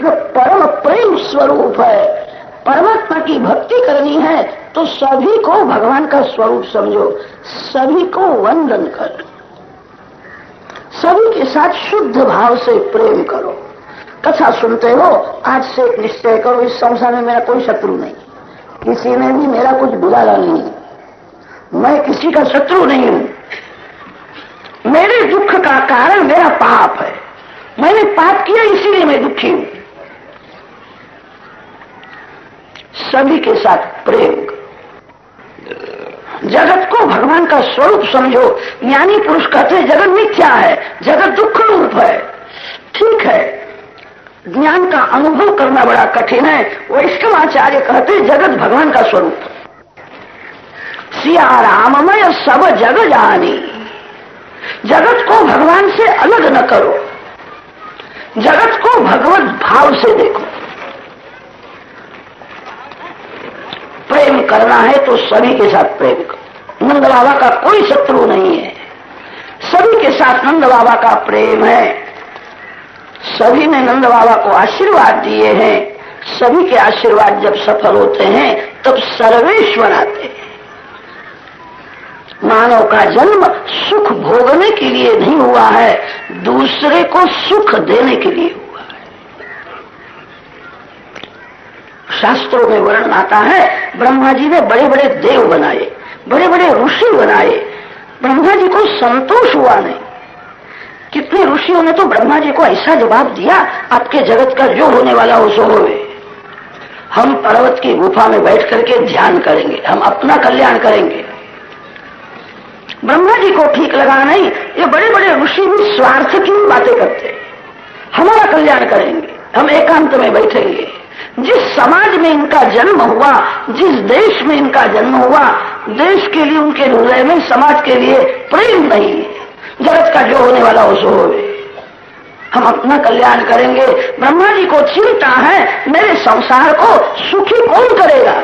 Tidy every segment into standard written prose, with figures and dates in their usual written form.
कृष्ण परम प्रेम स्वरूप है। परमात्मा की भक्ति करनी है तो सभी को भगवान का स्वरूप समझो, सभी को वंदन करो, सभी के साथ शुद्ध भाव से प्रेम करो। कथा सुनते हो, आज से एक निश्चय करो, इस संसार में मेरा कोई शत्रु नहीं, किसी ने भी मेरा कुछ बिगाड़ा नहीं, मैं किसी का शत्रु नहीं हूं। मेरे दुख का कारण मेरा पाप है, मैंने पाप किया इसीलिए मैं दुखी हूं। सभी के साथ प्रेम करो, जगत को भगवान का स्वरूप समझो। ज्ञानी पुरुष कहते हैं जगत मिथ्या है, जगत दुख रूप है। ठीक है, ज्ञान का अनुभव करना बड़ा कठिन है। वैष्णवाचार्य कहते हैं जगत भगवान का स्वरूप। सिया राममय सब जग जानी, जगत को भगवान से अलग न करो, जगत को भगवत भाव से देखो। प्रेम करना है तो सभी के साथ प्रेम करो। नंद बाबा का कोई शत्रु नहीं है, सभी के साथ नंद बाबा का प्रेम है। सभी ने नंद बाबा को आशीर्वाद दिए हैं। सभी के आशीर्वाद जब सफल होते हैं तब सर्वेश्वर आते हैं। मानव का जन्म सुख भोगने के लिए नहीं हुआ है, दूसरे को सुख देने के लिए हुआ है। शास्त्रों में वर्णन आता है, ब्रह्मा जी ने बड़े बड़े देव बनाए, बड़े बड़े ऋषि बनाए, ब्रह्मा जी को संतोष हुआ नहीं। कितने ऋषियों ने तो ब्रह्मा जी को ऐसा जवाब दिया, आपके जगत का जो होने वाला हो सो होवे। हम पर्वत की गुफा में बैठ करके ध्यान करेंगे, हम अपना कल्याण करेंगे। ब्रह्मा जी को ठीक लगा नहीं, ये बड़े बड़े ऋषि भी स्वार्थ की बातें करते, हमारा कल्याण करेंगे, हम एकांत में बैठेंगे। जिस समाज में इनका जन्म हुआ, जिस देश में इनका जन्म हुआ, देश के लिए उनके हृदय में समाज के लिए प्रेम नहीं है। जगत का जो होने वाला हो सो होवे, हम अपना कल्याण करेंगे। ब्रह्मा जी को चिंता है मेरे संसार को सुखी कौन करेगा।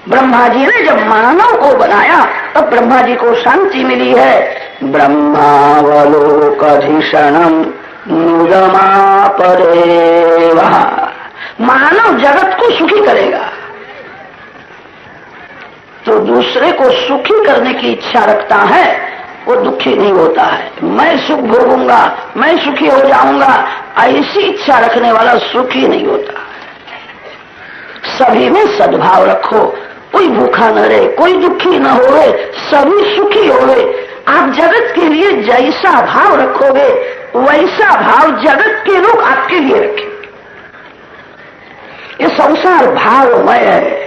ब्रह्मा जी ने जब मानव को बनाया तब ब्रह्मा जी को शांति मिली है। ब्रह्मावलोकधिषणम मुदमापरेवा, मानव जगत को सुखी करेगा तो दूसरे को सुखी करने की इच्छा रखता है, वो दुखी नहीं होता है। मैं सुख भोगूंगा, मैं सुखी हो जाऊंगा, ऐसी इच्छा रखने वाला सुखी नहीं होता। सभी में सद्भाव रखो, कोई भूखा न रहे, कोई दुखी न होवे, सभी सुखी होवे। आप जगत के लिए जैसा भाव रखोगे वैसा भाव जगत के लोग आपके लिए रखेंगे। ये संसार भावमय है,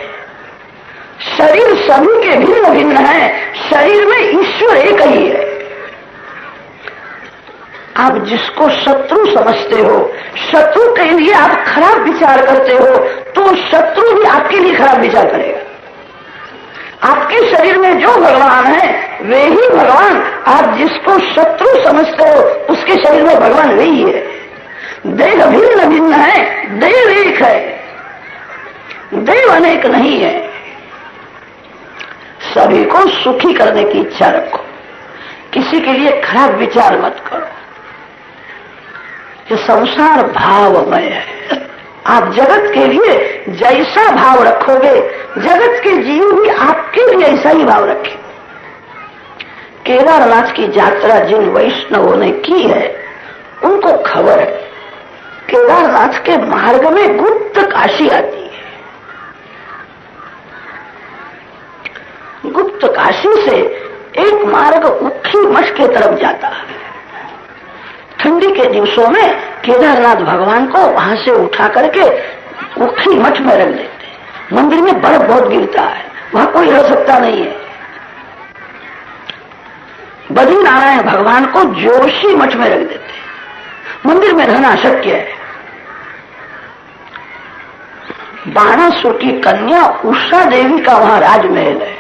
शरीर सभी के भिन्न भिन्न है, शरीर में ईश्वर एक ही है। आप जिसको शत्रु समझते हो, शत्रु के लिए आप खराब विचार करते हो, तो शत्रु भी आपके लिए खराब विचार करेगा। आपके शरीर में जो भगवान है वे ही भगवान, आप जिसको शत्रु समझते हो उसके शरीर में भगवान वही है। देह भिन्न भिन्न है, देव एक है, देव अनेक नहीं है। सभी को सुखी करने की इच्छा रखो, किसी के लिए खराब विचार मत करो। ये संसार भावमय है। आप जगत के लिए जैसा भाव रखोगे, जगत के जीव भी आपके लिए ऐसा ही भाव रखें। केदारनाथ की यात्रा जिन वैष्णवों ने की है उनको खबर है, केदारनाथ के मार्ग में गुप्त काशी आती है। गुप्त काशी से एक मार्ग उखी मठ के तरफ जाता है। ठंडी के दिवसों में केदारनाथ भगवान को वहां से उठा करके उखी मठ में रख देते। मंदिर में बर्फ बहुत गिरता है, वहां कोई रह सकता नहीं है। बद्रीनारायण भगवान को जोशी मठ में रख देते, मंदिर में रहना अशक्य है। बाणासुर की कन्या उषा देवी का वहां राजमहल है,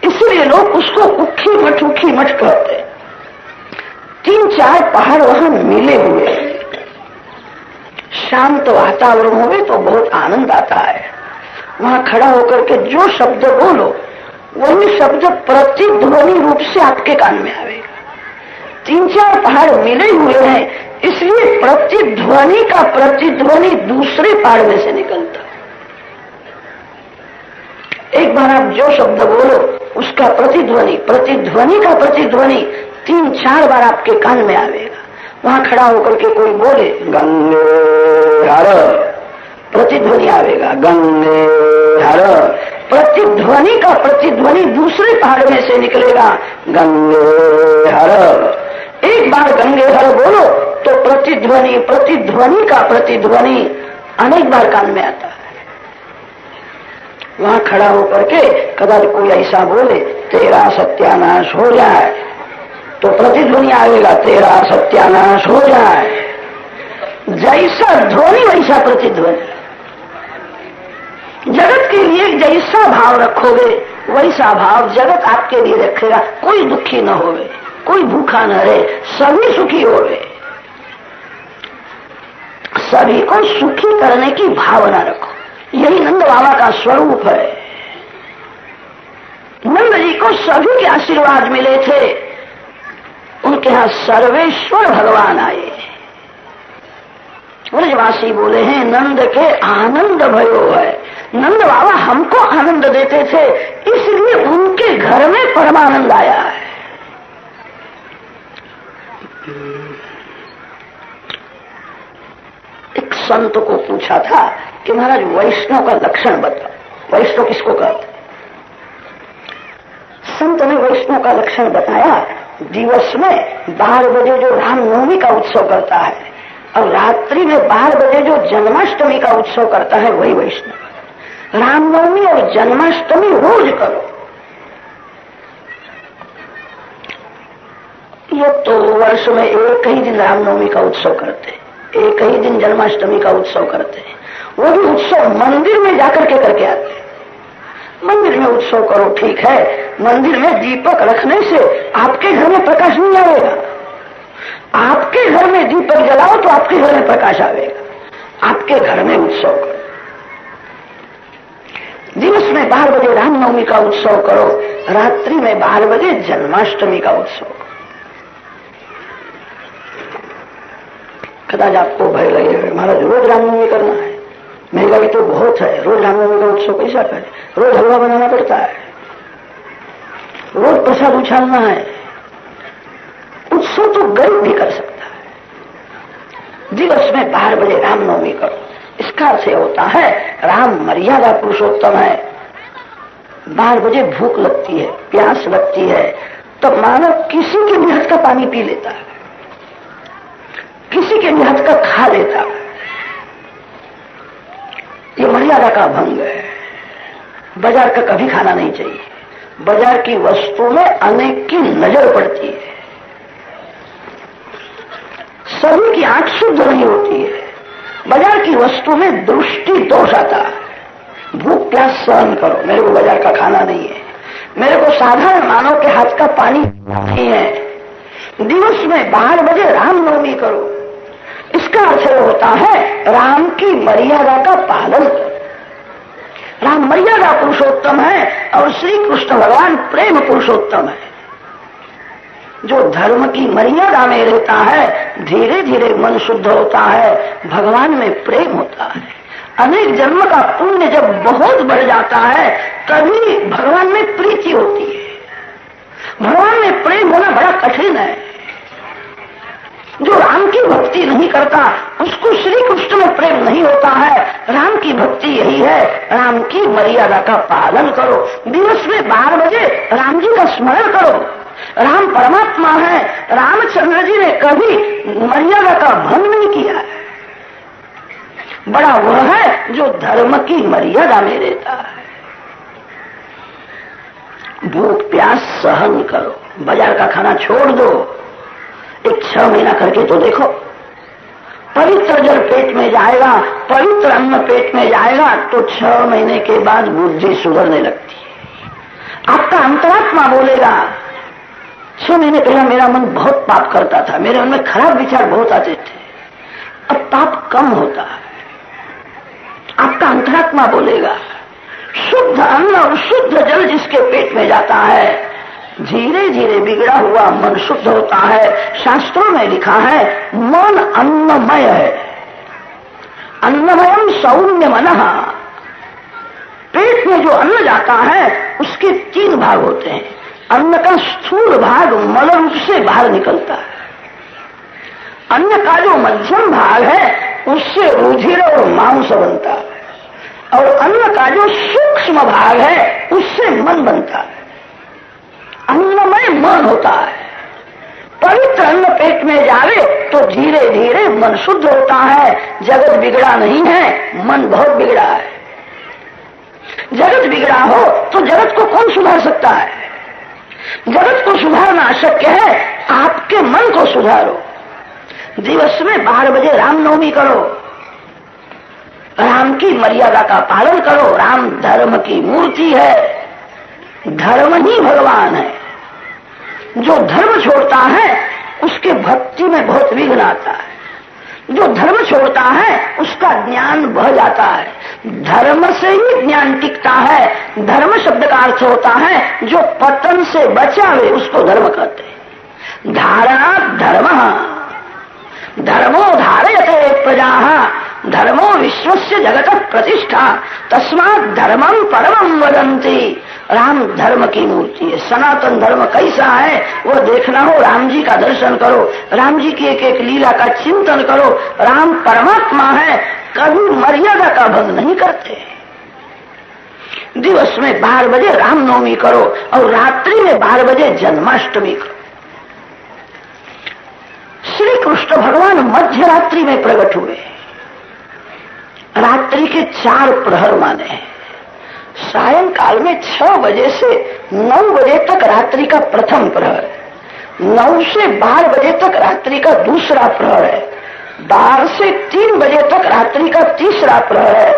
इसलिए लोग उसको उखी मठ कहते हैं। 3-4 पहाड़ वहां मिले हुए हैं। शांत वातावरण होवे तो बहुत आनंद आता है। वहां खड़ा होकर के जो शब्द बोलो वही शब्द प्रतिध्वनि रूप से आपके कान में आवेगा। 3-4 पहाड़ मिले हुए हैं, इसलिए प्रतिध्वनि का प्रतिध्वनि दूसरे पहाड़ में से निकलता। एक बार आप जो शब्द बोलो उसका प्रतिध्वनि, प्रतिध्वनि का प्रतिध्वनि 3-4 बार आपके कान में आवेगा। वहां खड़ा होकर के कोई बोले गंगे हर, प्रतिध्वनि आवेगा गंगे हर। प्रतिध्वनि का प्रतिध्वनि दूसरे पहाड़ में से निकलेगा गंगे हर। एक बार गंगे हर बोलो तो प्रतिध्वनि, प्रतिध्वनि का प्रतिध्वनि अनेक बार कान में आता है। वहां खड़ा होकर के कदाच कोई ऐसा बोले तेरा सत्यानाश हो जाए, तो प्रतिध्वनि आएगा तेरा सत्यानाश हो जाए। जैसा ध्वनि वैसा प्रतिध्वनि। जगत के लिए जैसा भाव रखोगे वैसा भाव जगत आपके लिए रखेगा। कोई दुखी न होवे, कोई भूखा न रहे, सभी सुखी होवे। सभी को सुखी करने की भावना रखो। यही नंद बाबा का स्वरूप है। नंद जी को सभी के आशीर्वाद मिले थे। उनके यहां सर्वेश्वर भगवान आए। ब्रजवासी बोले हैं नंद के आनंद भयो है। नंद बाबा हमको आनंद देते थे, इसलिए उनके घर में परमानंद आया है। एक संत को पूछा था कि महाराज वैष्णव का लक्षण बताओ। वैष्णव किसको कहते? संत ने वैष्णव का लक्षण बताया। दिवस में 12 बजे जो रामनवमी का उत्सव करता है और रात्रि में 12 बजे जो जन्माष्टमी का उत्सव करता है वही वैष्णव। रामनवमी और जन्माष्टमी रोज करो। ये तो वर्ष में एक ही दिन रामनवमी का उत्सव करते, एक ही दिन जन्माष्टमी का उत्सव करते हैं। वो भी उत्सव मंदिर में जाकर के करके आते हैं। मंदिर में उत्सव करो ठीक है, मंदिर में दीपक रखने से आपके घर में प्रकाश नहीं आएगा। आपके घर में दीपक जलाओ तो आपके घर में प्रकाश आएगा। आपके घर में उत्सव करो। दिवस में 12 बजे रामनवमी का उत्सव करो, रात्रि में 12 बजे जन्माष्टमी का उत्सव करो। कदाच आपको भय लगेगा महाराज रोज रामनवमी करना है, महंगाई तो बहुत है, रोज रामनवमी का उत्सव कैसा करें? रोज हलवा बनाना पड़ता है, रोज प्रसाद उछालना है। उत्सव तो गरीब भी कर सकता है। दिवस में 12 बजे रामनवमी करो। इसका अर्थ होता है राम मर्यादा पुरुषोत्तम है। 12 बजे भूख लगती है, प्यास लगती है, तो मानव किसी के भी हाथ का पानी पी लेता है, किसी के भी हाथ का खा लेता है। ये मर्यादा का भंग है। बाजार का कभी खाना नहीं चाहिए। बाजार की वस्तु में अनेक की नजर पड़ती है। सभी की आंख शुद्ध नहीं होती है। बाजार की वस्तु में दृष्टि दोष आता है। भूख प्यास सहन करो, मेरे को बाजार का खाना नहीं है, मेरे को साधारण मानव के हाथ का पानी नहीं है। दिवस में 12 बजे रामनवमी करो। इसका अर्थ होता है राम की मर्यादा का पालन करो। राम मर्यादा पुरुषोत्तम है और श्री कृष्ण भगवान प्रेम पुरुषोत्तम है। जो धर्म की मर्यादा में रहता है धीरे धीरे मन शुद्ध होता है, भगवान में प्रेम होता है। अनेक जन्म का पुण्य जब बहुत बढ़ जाता है तभी भगवान में प्रीति होती है। भगवान में प्रेम होना बड़ा कठिन है। जो राम की भक्ति नहीं करता उसको श्री कृष्ण में प्रेम नहीं होता है। राम की भक्ति यही है, राम की मर्यादा का पालन करो। दिवस में 12 बजे राम जी का स्मरण करो। राम परमात्मा है। रामचंद्र जी ने कभी मर्यादा का भंग नहीं किया है। बड़ा वह है जो धर्म की मर्यादा में रहता है। भूख प्यास सहन करो, बाजार का खाना छोड़ दो। एक 6 महीना करके तो देखो, पवित्र जल पेट में जाएगा, पवित्र अन्न पेट में जाएगा तो 6 महीने के बाद बुद्धि सुधरने लगती है। आपका अंतरात्मा बोलेगा 6 महीने पहले मेरा मन बहुत पाप करता था, मेरे मन में खराब विचार बहुत आते थे, अब पाप कम होता है। आपका अंतरात्मा बोलेगा। शुद्ध अन्न और शुद्ध जल जिसके पेट में जाता है धीरे धीरे बिगड़ा हुआ मन शुद्ध होता है। शास्त्रों में लिखा है मन अन्नमय है, अन्नमयम सौम्य मनः। पेट में जो अन्न जाता है उसके 3 भाग होते हैं। अन्न का स्थूल भाग मल रूप से बाहर निकलता है, अन्न का जो मध्यम भाग है उससे रुधिर और मांस बनता है, और अन्न का जो सूक्ष्म भाग है उससे मन बनता है। अन्नमय मन होता है। पवित्र अन्न पेट में जावे तो धीरे धीरे मन शुद्ध होता है। जगत बिगड़ा नहीं है, मन बहुत बिगड़ा है। जगत बिगड़ा हो तो जगत को कौन सुधार सकता है? जगत को सुधारना अशक्य है। आपके मन को सुधारो। दिवस में 12 बजे रामनवमी करो, राम की मर्यादा का पालन करो। राम धर्म की मूर्ति है, धर्म ही भगवान है। जो धर्म छोड़ता है उसके भक्ति में बहुत विघ्न आता है। जो धर्म छोड़ता है उसका ज्ञान बह जाता है। धर्म से ही ज्ञान टिकता है। धर्म शब्द का अर्थ होता है जो पतन से बचावे, उसको धर्म कहते हैं। धारणा धर्म, धर्मो धारयते प्रजाः, धर्मो विश्वस्य जगत प्रतिष्ठा, तस्मात् धर्मं परमं वदन्ति। राम धर्म की मूर्ति है। सनातन धर्म कैसा है वो देखना हो, राम जी का दर्शन करो, राम जी की एक एक लीला का चिंतन करो। राम परमात्मा है, कभी मर्यादा का भंग नहीं करते। दिवस में 12 बजे रामनवमी करो और रात्रि में 12 बजे जन्माष्टमी करो। श्री कृष्ण भगवान मध्य रात्रि में प्रकट हुए। रात्रि के 4 प्रहर माने हैं। सायंकाल में 6 बजे से 9 बजे तक रात्रि का प्रथम प्रहर, 9 से 12 बजे तक रात्रि का दूसरा प्रहर है, 12 से 3 बजे तक रात्रि का तीसरा प्रहर है,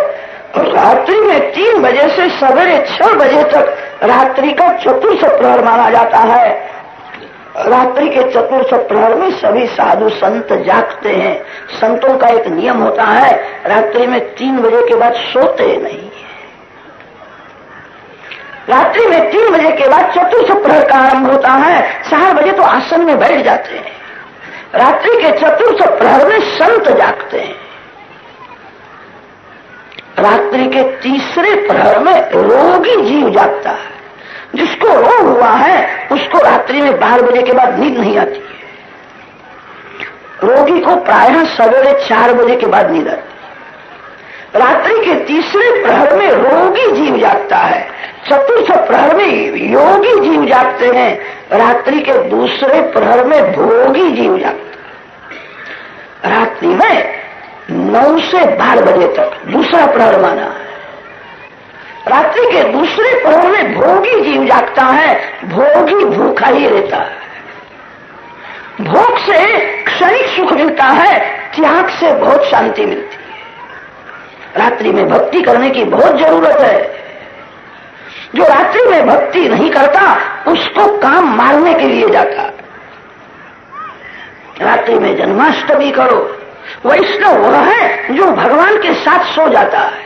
और रात्रि में 3 बजे से सवेरे 6 बजे तक रात्रि का चतुर्थ प्रहर माना जाता है। रात्रि के चतुर्थ प्रहर में सभी साधु संत जागते हैं। संतों का एक नियम होता है, रात्रि में 3 बजे के बाद सोते नहीं। रात्रि में 3 बजे के बाद चतुर्थ प्रहर का आरंभ होता है। 4 बजे तो आसन में बैठ जाते हैं। रात्रि के चतुर्थ प्रहर में संत जागते हैं। रात्रि के तीसरे प्रहर में रोगी जीव जागता है। जिसको रोग हुआ है उसको रात्रि में 12 बजे के बाद नींद नहीं आती है। रोगी को प्रायः सवेरे 4 बजे के बाद नींद आती है। रात्रि के तीसरे प्रहर में रोगी जीव जागता है। चतुर्थ प्रहर में योगी जीव जागते हैं। रात्रि के दूसरे प्रहर में भोगी जीव जागता है। रात्रि में 9 से 12 बजे तक दूसरा प्रहर माना है। रात्रि के दूसरे प्रहर में भोगी जीव जागता है। भोगी भूखा ही रहता है। भोग से क्षणिक सुख मिलता है, त्याग से बहुत शांति मिलती है। रात्रि में भक्ति करने की बहुत जरूरत है। जो रात्रि में भक्ति नहीं करता उसको काम मारने के लिए जाता। रात्रि में जन्माष्टमी करो। वैष्णव वह है जो भगवान के साथ सो जाता है।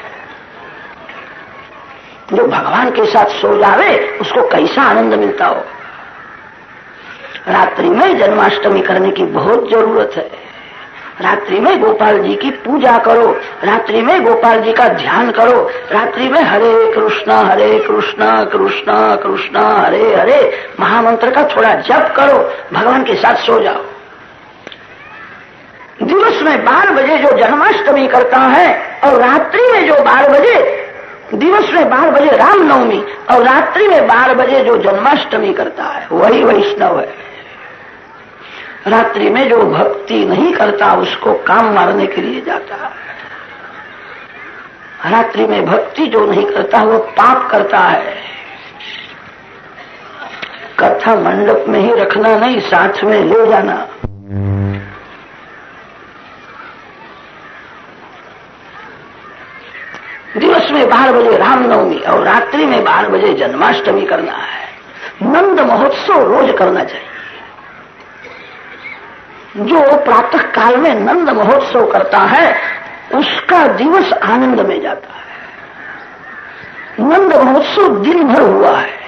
जो भगवान के साथ सो जावे उसको कैसा आनंद मिलता हो। रात्रि में जन्माष्टमी करने की बहुत जरूरत है। रात्रि में गोपाल जी की पूजा करो। रात्रि में गोपाल जी का ध्यान करो। रात्रि में हरे कृष्णा कृष्णा कृष्णा हरे हरे महामंत्र का थोड़ा जप करो। भगवान के साथ सो जाओ। दिवस में 12 बजे जो जन्माष्टमी करता है और रात्रि में जो 12 बजे, दिवस में 12 बजे रामनवमी और रात्रि में 12 बजे जो जन्माष्टमी करता है वही वैष्णव है। रात्रि में जो भक्ति नहीं करता उसको काम मारने के लिए जाता है। रात्रि में भक्ति जो नहीं करता वो पाप करता है। कथा मंडप में ही रखना नहीं, साथ में ले जाना। दिवस में 12 बजे रामनवमी और रात्रि में 12 बजे जन्माष्टमी करना है। नंद महोत्सव रोज करना चाहिए। जो प्रातः काल में नंद महोत्सव करता है उसका दिवस आनंद में जाता है। नंद महोत्सव दिन भर हुआ है।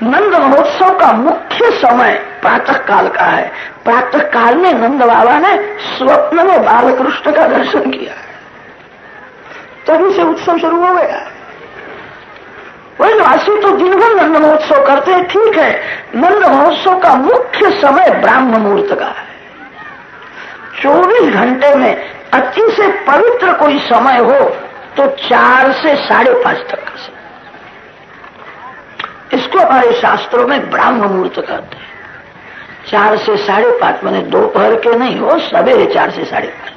नंद महोत्सव का मुख्य समय प्रातः काल का है। प्रातः काल में नंद बाबा ने स्वप्न में बालकृष्ण का दर्शन किया, तभी से उत्सव शुरू हो गया। ब्रजवासी तो दिन भर नंद महोत्सव करते हैं, ठीक है। नंद महोत्सव का मुख्य समय ब्राह्म मुहूर्त का है। 24 घंटे में अति से पवित्र कोई समय हो तो 4 से 5:30 तक का समय, इसको हमारे शास्त्रों में ब्राह्म मुहूर्त कहते हैं। 4 से 5:30 माने दोपहर के नहीं हो, सवेरे 4 से 5:30।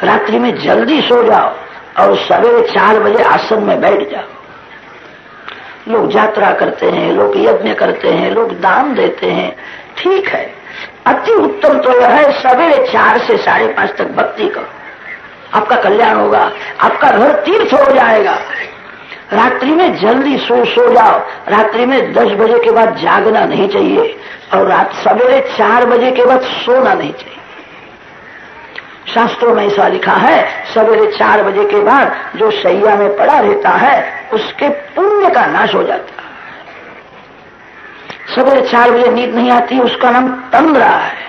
रात्रि में जल्दी सो जाओ और सवेरे 4 बजे आसन में बैठ जाओ। लोग यात्रा करते हैं, लोग यज्ञ करते हैं, लोग दान देते हैं, ठीक है। अति उत्तम तो यह है सवेरे 4 से 5:30 तक भक्ति करो, आपका कल्याण होगा, आपका घर तीर्थ हो जाएगा। रात्रि में जल्दी सो जाओ। रात्रि में 10 बजे के बाद जागना नहीं चाहिए और सवेरे 4 बजे के बाद सोना नहीं चाहिए। शास्त्रों में ऐसा लिखा है, सवेरे 4 बजे के बाद जो शैया में पड़ा रहता है उसके पुण्य का नाश हो जाता है। सवेरे 4 बजे नींद नहीं आती, उसका नाम तंद्रा है।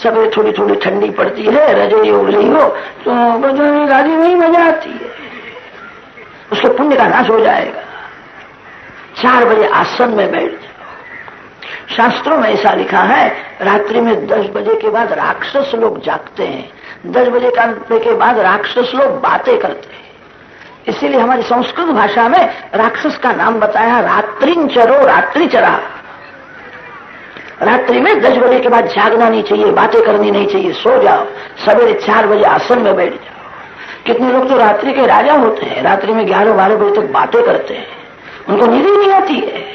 सवेरे थोड़ी थोड़ी ठंडी पड़ती है, रजाई ओढ़ ली हो तो गाड़ी में ही मजा आती है, उसके पुण्य का नाश हो जाएगा। 4 बजे आसन में बैठ जाओ। शास्त्रों में ऐसा लिखा है, रात्रि में 10 बजे के बाद राक्षस लोग जागते हैं। 10 बजे के बाद राक्षस लोग बातें करते हैं। इसीलिए हमारी संस्कृत भाषा में राक्षस का नाम बताया रात्रिंचरो, रात्रिचरा। रात्रि में 10 बजे के बाद जागना नहीं चाहिए, बातें करनी नहीं चाहिए, सो जाओ। सवेरे 4 बजे आसन में बैठ जाओ। कितने लोग तो रात्रि के राजा होते हैं, रात्रि में 11-12 बजे तक बातें करते हैं, उनको नींद ही नहीं आती है।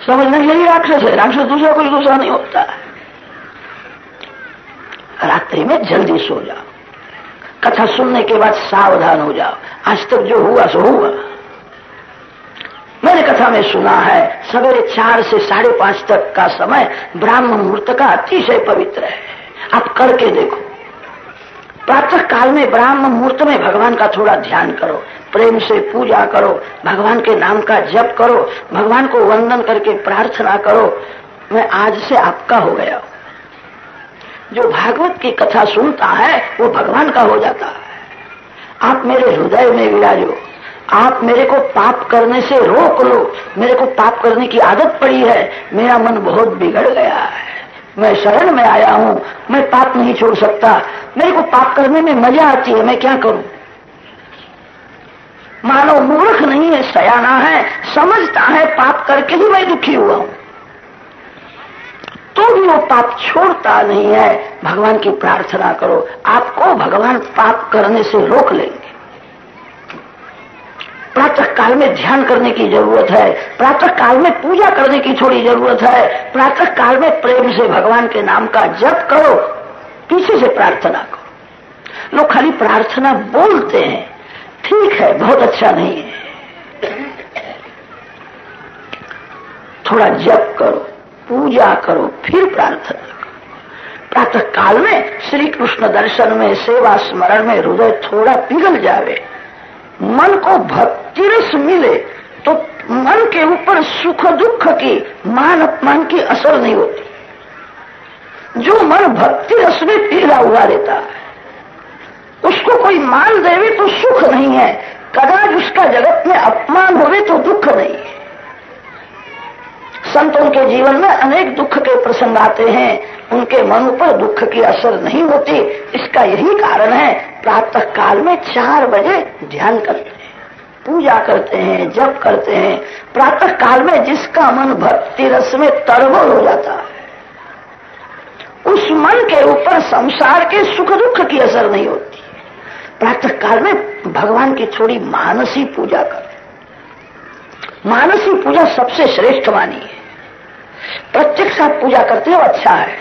समझना यही राक्षस है, राक्षस दूसरा कोई दूसरा नहीं होता। रात्रि में जल्दी सो जाओ। कथा सुनने के बाद सावधान हो जाओ। आज तक जो हुआ सो हुआ। मैंने कथा में सुना है सवेरे 4 से 5:30 तक का समय ब्राह्म मुहूर्त का अतिशय पवित्र है। आप करके देखो। प्रातः काल में ब्राह्म मुहूर्त में भगवान का थोड़ा ध्यान करो, प्रेम से पूजा करो, भगवान के नाम का जप करो, भगवान को वंदन करके प्रार्थना करो, मैं आज से आपका हो गया हूं। जो भागवत की कथा सुनता है वो भगवान का हो जाता है। आप मेरे हृदय में विराजो। आप मेरे को पाप करने से रोक लो। मेरे को पाप करने की आदत पड़ी है, मेरा मन बहुत बिगड़ गया है, मैं शरण में आया हूं, मैं पाप नहीं छोड़ सकता, मेरे को पाप करने में मजा आती है, मैं क्या करूं। मानव मूर्ख नहीं है, सयाना है, समझता है पाप करके ही मैं दुखी हुआ हूं, तो भी वो पाप छोड़ता नहीं है। भगवान की प्रार्थना करो, आपको भगवान पाप करने से रोक लेंगे। प्रातः काल में ध्यान करने की जरूरत है, प्रातः काल में पूजा करने की थोड़ी जरूरत है, प्रातः काल में प्रेम से भगवान के नाम का जप करो, पीछे से प्रार्थना करो। लोग खाली प्रार्थना बोलते हैं, ठीक है, बहुत अच्छा नहीं है। थोड़ा जप करो, पूजा करो, फिर प्रार्थना करो। प्रातः काल में श्री कृष्ण दर्शन में, सेवा स्मरण में हृदय थोड़ा पिघल जावे, मन को भक्ति रस मिले तो मन के ऊपर सुख दुख की, मान अपमान की असर नहीं होती। जो मन भक्ति रस में पिघला हुआ रहता है उसको कोई मान देवे तो सुख नहीं है, कदाच उसका जगत में अपमान होवे तो दुख नहीं है। संतों के जीवन में अनेक दुख के प्रसंग आते हैं, उनके मन पर दुख की असर नहीं होती। इसका यही कारण है, प्रातः काल में 4 बजे ध्यान करते हैं, पूजा करते हैं, जप करते हैं। प्रातः काल में जिसका मन भक्ति रस में तरबोल हो जाता है, उस मन के ऊपर संसार के सुख दुख की असर नहीं होती। प्रातः काल में भगवान की थोड़ी मानसी पूजा करें। मानसी पूजा सबसे श्रेष्ठ मानी है। प्रत्यक्ष आप पूजा करते हो, अच्छा है,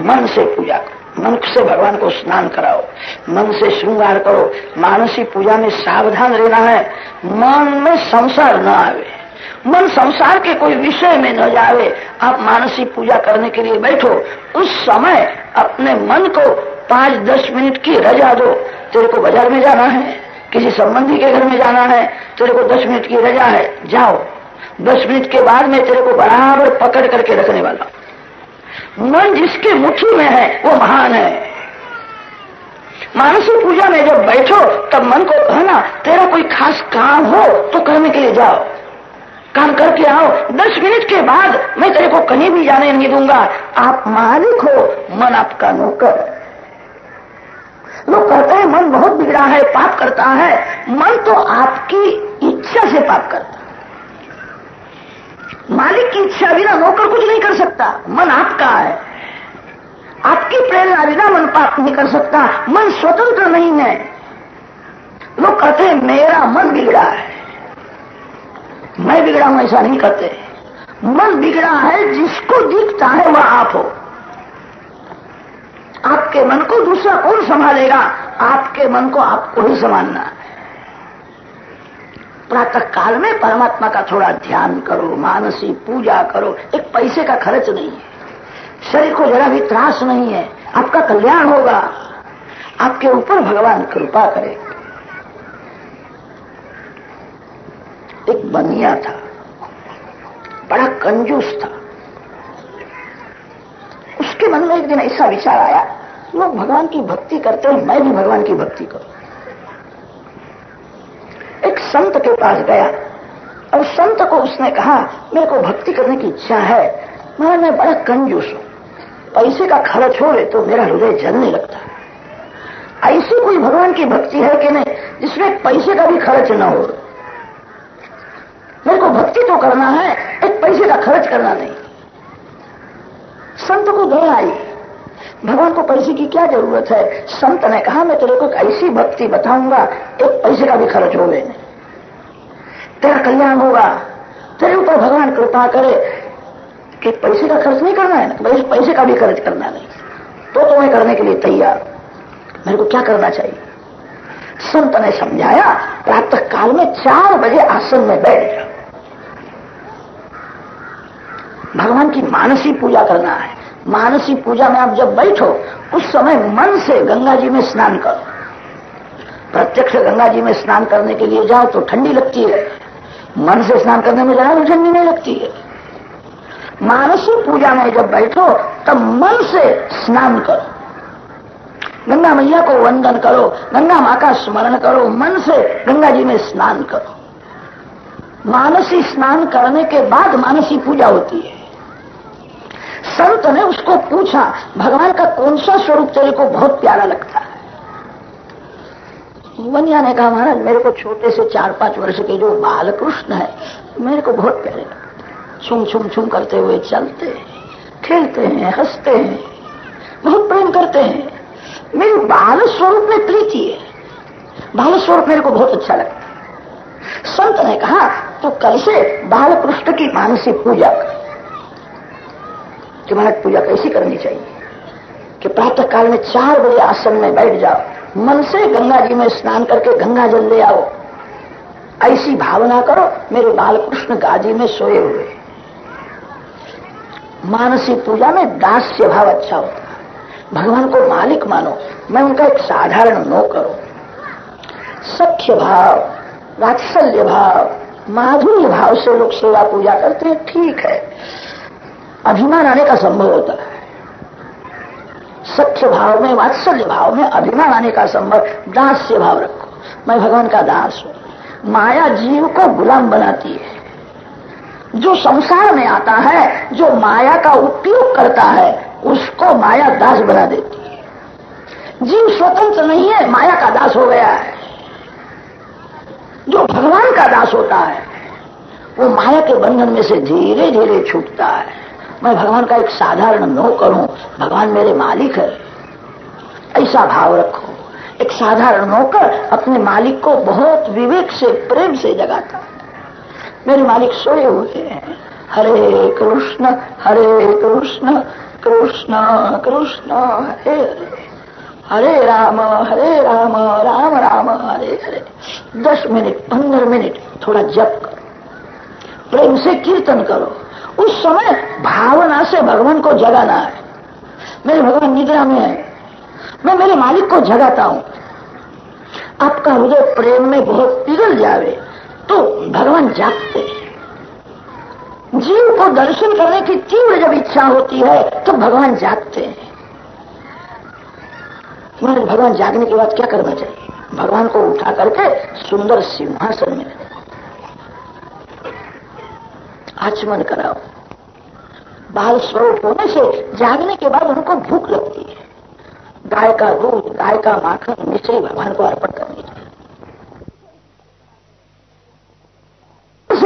मन से पूजा करो, मन से भगवान को स्नान कराओ, मन से श्रृंगार करो। मानसी पूजा में सावधान रहना है, मन में संसार न आवे, मन संसार के कोई विषय में न जावे। आप मानसी पूजा करने के लिए बैठो, उस समय अपने मन को 5-10 मिनट की रजा दो। तेरे को बाजार में जाना है किसी संबंधी के घर में जाना है, तेरे को 10 मिनट की रजा है, जाओ, 10 मिनट के बाद मैं तेरे को बराबर पकड़ करके रखने वाला। मन जिसके मुट्ठी में है वो महान है। मानसिक पूजा में जब बैठो तब मन को कहना, तेरा कोई खास काम हो तो करने के लिए जाओ, काम करके आओ, 10 मिनट के बाद मैं तेरे को कहीं भी जाने नहीं दूंगा। आप मालिक हो, मन आपका नौकर। लोग कहते हैं मन बहुत बिगड़ा है, पाप करता है। मन तो आपकी इच्छा से पाप करता है। मालिक की इच्छा बिना नौकर कुछ नहीं कर सकता। मन आपका है, आपकी प्रेरणा बिना मन पाप नहीं कर सकता। मन स्वतंत्र नहीं है। लोग कहते हैं मेरा मन बिगड़ा है, मैं बिगड़ा हूं, ऐसा नहीं कहते। मन बिगड़ा है, जिसको दिखता है वह आप हो। आपके मन को दूसरा कौन संभालेगा? आपके मन को आपको ही संभालना है। प्रातः काल में परमात्मा का थोड़ा ध्यान करो, मानसी पूजा करो। एक पैसे का खर्च नहीं है, शरीर को जरा भी त्रास नहीं है, आपका कल्याण होगा। आपके ऊपर भगवान कृपा करेगा। एक बनिया था, बड़ा कंजूस था। उसके मन में एक दिन ऐसा विचार आया, लोग भगवान की भक्ति करते हैं, मैं भी भगवान की भक्ति करूं। एक संत के पास गया और संत को उसने कहा, मेरे को भक्ति करने की इच्छा है, महाराज मैं बड़ा कंजूस हूं, पैसे का खर्च हो तो मेरा हृदय जलने लगता है। ऐसी कोई भगवान की भक्ति है कि नहीं जिसमें पैसे का भी खर्च न हो? मेरे को भक्ति तो करना है, एक पैसे का खर्च करना नहीं। संत को दया आई, भगवान को पैसे की क्या जरूरत है? संत ने कहा, मैं तेरे को ऐसी भक्ति बताऊंगा, एक पैसे का भी खर्च हो नहीं, तेरा कल्याण होगा, तेरे ऊपर भगवान कृपा करे कि पैसे का खर्च नहीं करना है ना, पैसे का भी खर्च करना नहीं, तो मैं करने के लिए तैयार। मेरे को क्या करना चाहिए? संत ने समझाया, प्रातः काल में 4 बजे आसन में बैठ जाओ, भगवान की मानसी पूजा करना है। मानसी पूजा में आप जब बैठो उस समय मन से गंगा जी में स्नान करो। प्रत्यक्ष गंगा जी में स्नान करने के लिए जाओ तो ठंडी लगती है, मन से स्नान करने में जरा भी ठंडी नहीं लगती है। मानसी पूजा में जब बैठो तब मन से स्नान करो, गंगा मैया को वंदन करो, गंगा मां का स्मरण करो, मन से गंगा जी में स्नान करो। मानसी स्नान करने के बाद मानसी पूजा होती है। संत ने उसको पूछा, भगवान का कौन सा स्वरूप तेरे को बहुत प्यारा लगता है? बनिया ने कहा, महाराज मेरे को छोटे से 4-5 वर्ष के जो बाल कृष्ण है मेरे को बहुत प्यारे लगते हैं। छुम छुम छुम करते हुए चलते हैं, खेलते हैं, हंसते हैं, बहुत प्रेम करते हैं। मेरे बाल स्वरूप में प्रीति है, बाल स्वरूप मेरे को बहुत अच्छा लगता है। संत ने कहा, तो कल से बाल कृष्ण की मानसी पूजा कर। कि महाराज पूजा कैसी करनी चाहिए? कि प्रातः काल में 4 बजे आसन में बैठ जाओ, मन से गंगा जी में स्नान करके गंगा जल ले आओ, ऐसी भावना करो मेरे बाल कृष्ण गाजी में सोए हुए। मानसी पूजा में दास्य भाव अच्छा होता है, भगवान को मालिक मानो, मैं उनका एक साधारण नौकर हूं। सख्य भाव, वात्सल्य भाव, माधुर्य भाव से लोग सेवा पूजा करते हैं, ठीक है, अभिमान आने का संभव होता है। सख्य भाव में, वात्सल्य भाव में अभिमान आने का संभव। दास्य भाव रखो, मैं भगवान का दास हूं। माया जीव को गुलाम बनाती है। जो संसार में आता है, जो माया का उपयोग करता है, उसको माया दास बना देती है। जीव स्वतंत्र नहीं है, माया का दास हो गया है। जो भगवान का दास होता है वो माया के बंधन में से धीरे धीरे छूटता है। मैं भगवान का एक साधारण नौकर हूं, भगवान मेरे मालिक है, ऐसा भाव रखो। एक साधारण नौकर अपने मालिक को बहुत विवेक से, प्रेम से जगाता है। मेरे मालिक सोए हुए हैं, हरे कृष्ण कृष्ण कृष्ण हरे हरे, हरे राम राम राम हरे हरे। 10 मिनट 15 मिनट थोड़ा जप करो, प्रेम से कीर्तन करो। उस समय भावना से भगवान को जगाना है। मेरे भगवान निद्रा में है, मैं मेरे मालिक को जगाता हूं। आपका हृदय प्रेम में बहुत पिघल जावे तो भगवान जागते हैं। जीव को दर्शन करने की तीव्र जब इच्छा होती है तो भगवान जागते हैं। तुम्हारे भगवान जागने के बाद क्या करना चाहिए? भगवान को उठा करके सुंदर सिंहासन में आचमन कराओ। बाल स्वरूप होने से जागने के बाद उनको भूख लगती है। गाय का दूध, गाय का माखन, मिश्री भगवान को अर्पण करनी चाहिए।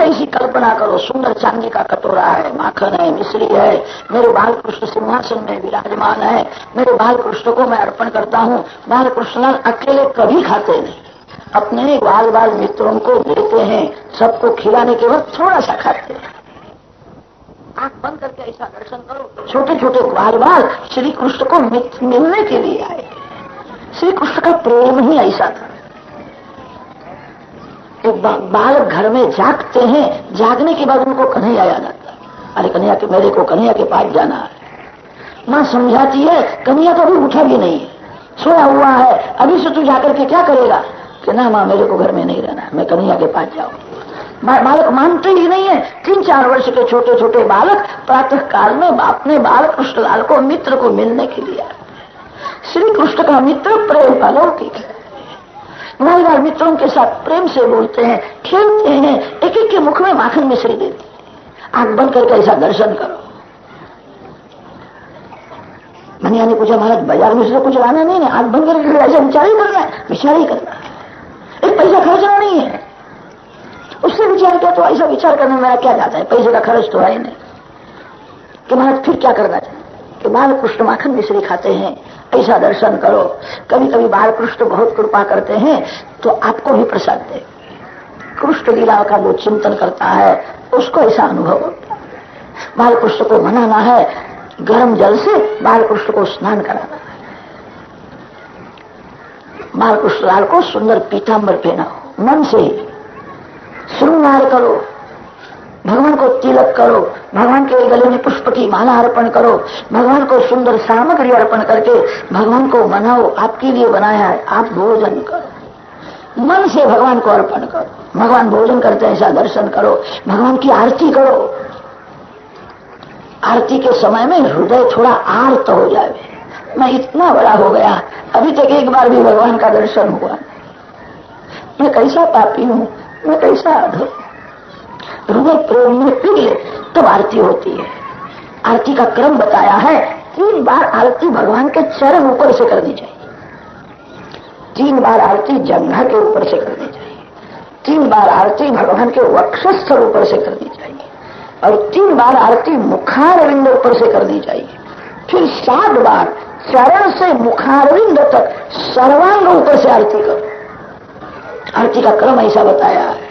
ऐसी कल्पना करो, सुंदर चांदी का कटोरा है, माखन है, मिश्री है, मेरे बाल कृष्ण सिंहासन में विराजमान है, मेरे बाल कृष्ण को मैं अर्पण करता हूँ। बाल कृष्ण अकेले कभी खाते नहीं, अपने बाल बाल मित्रों को देते हैं। सबको खिलाने के बाद थोड़ा सा खाते हैं। आंख बंद करके ऐसा दर्शन करो, छोटे छोटे बाल बाल श्री कृष्ण को मिलने के लिए आए। श्री कृष्ण का प्रेम ही ऐसा था। एक बालक घर में जागते हैं, जागने के बाद उनको कन्हैया याद आता है। अरे कन्हैया के, मेरे को कन्हैया के पास जाना है। माँ समझाती है, कन्हैया तो अभी उठा भी नहीं है, सोया हुआ है, अभी से तू जाकर के क्या करेगा? कि ना माँ, मेरे को घर में नहीं रहना है, मैं कन्हैया के पास जाऊँ। बालक मानते ही नहीं है। 3-4 वर्ष के छोटे छोटे बालक प्रातः काल में अपने बाल कृष्णलाल को, मित्र को मिलने के लिए आते। श्री कृष्ण का मित्र प्रेम अलौकिक है। बाल बाल मित्रों के साथ प्रेम से बोलते हैं, खेलते हैं, एक एक के मुख में माखन मिश्री देते हैं। आंख बंद करके ऐसा दर्शन करो। मनिया ने पूछा, महाराज बाजार में से कुछ लाना नहीं है? आंख बंद करके ऐसा विचार ही करना है, विचार ही करना है। एक पैसा खर्चना नहीं है। उससे विचार किया तो ऐसा विचार करने में मेरा क्या जाता है, पैसे का खर्च तो है नहीं। कि महाराज फिर क्या करना चाहिए? कि बाल कृष्ण माखन मिश्री खाते हैं, ऐसा दर्शन करो। कभी कभी बाल कृष्ण बहुत कृपा करते हैं तो आपको भी प्रसाद दे। कृष्ण लीला का जो चिंतन करता है उसको ऐसा अनुभव होता है। बाल कृष्ण को मनाना है, गर्म जल से बाल कृष्ण को स्नान कराना है। बाल कृष्ण लाल को सुंदर पीतांबर पहनाओ, मन से ही श्रृंगार करो, भगवान को तिलक करो, भगवान के गले में पुष्प की माला अर्पण करो, भगवान को सुंदर सामग्री अर्पण करके भगवान को मनाओ। आपके लिए बनाया है, आप भोजन करो, मन से भगवान को अर्पण करो। भगवान भोजन करते हैं ऐसा दर्शन करो, भगवान की आरती करो। आरती के समय में हृदय थोड़ा आर्त हो जाए, मैं इतना बड़ा हो गया, अभी तक एक बार भी भगवान का दर्शन हुआ, मैं कैसा पापी हूं, मैं कैसा अधम। हृदय प्रेम में पिघले तब आरती होती है। आरती का क्रम बताया है, 3 बार आरती भगवान के चरण ऊपर से करनी चाहिए, 3 बार आरती जंघा के ऊपर से करनी चाहिए, 3 बार आरती भगवान के वक्षस्थल ऊपर से करनी चाहिए, और 3 बार आरती मुखारविंद ऊपर से करनी चाहिए। फिर 7 बार चरण से मुखारविंद तक सर्वांग ऊपर से आरती करो। आरती का क्रम ऐसा बताया है।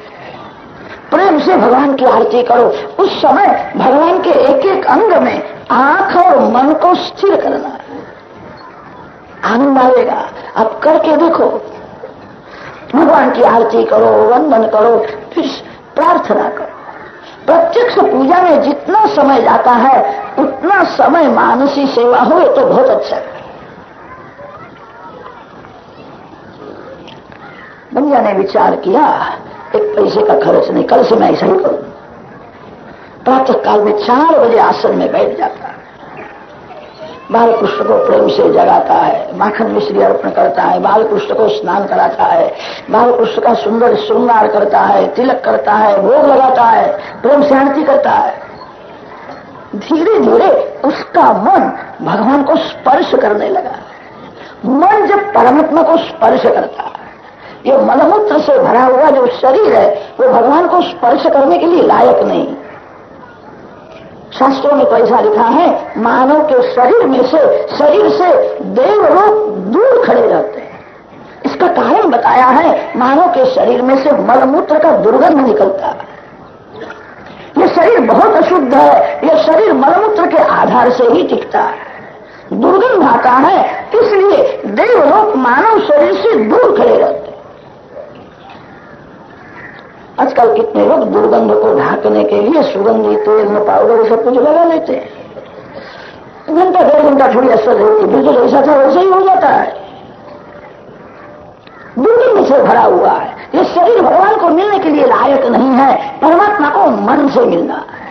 प्रेम से भगवान की आरती करो। उस समय भगवान के एक एक अंग में आंख और मन को स्थिर करना है, आनंद आएगा। अब करके देखो, भगवान की आरती करो, वंदन करो, फिर प्रार्थना करो। प्रत्यक्ष पूजा में जितना समय जाता है उतना समय मानसी सेवा हो तो बहुत अच्छा है। बनिया ने विचार किया, एक पैसे का खर्च नहीं, कल से मैं ऐसा ही करूं। प्रातः काल में 4 बजे आसन में बैठ जाता है, बाल कृष्ण को प्रेम से जगाता है, माखन मिश्री अर्पण करता है, बाल कृष्ण को स्नान कराता है, बाल कृष्ण का सुंदर श्रृंगार करता है, तिलक करता है, भोग लगाता है, प्रेम से आरती करता है। धीरे धीरे उसका मन भगवान को स्पर्श करने लगा। मन जब परमात्मा को स्पर्श करता है, ये मलमूत्र से भरा हुआ जो शरीर है वो भगवान को स्पर्श करने के लिए लायक नहीं। शास्त्रों में तो ऐसा लिखा है, मानव के शरीर से देवलोक दूर खड़े रहते हैं। इसका कारण बताया है, मानव के शरीर में से मलमूत्र का दुर्गंध निकलता है। ये शरीर बहुत अशुद्ध है, यह शरीर मलमूत्र के आधार से ही टिकता है, दुर्गंध आता है, इसलिए देवलोक मानव शरीर से दूर खड़े रहते हैं। आजकल कितने लोग दुर्गंध को ढाकने के लिए सुगंधी तेल में पाउडर सब कुछ लगा लेते हैं। घंटा 1.5 घंटा थोड़ी असर होती है, बिल्कुल ऐसा था वैसे ही हो जाता है। दुर्गंध से भरा हुआ है। ये शरीर भगवान को मिलने के लिए लायक नहीं है, परमात्मा को मन से मिलना है।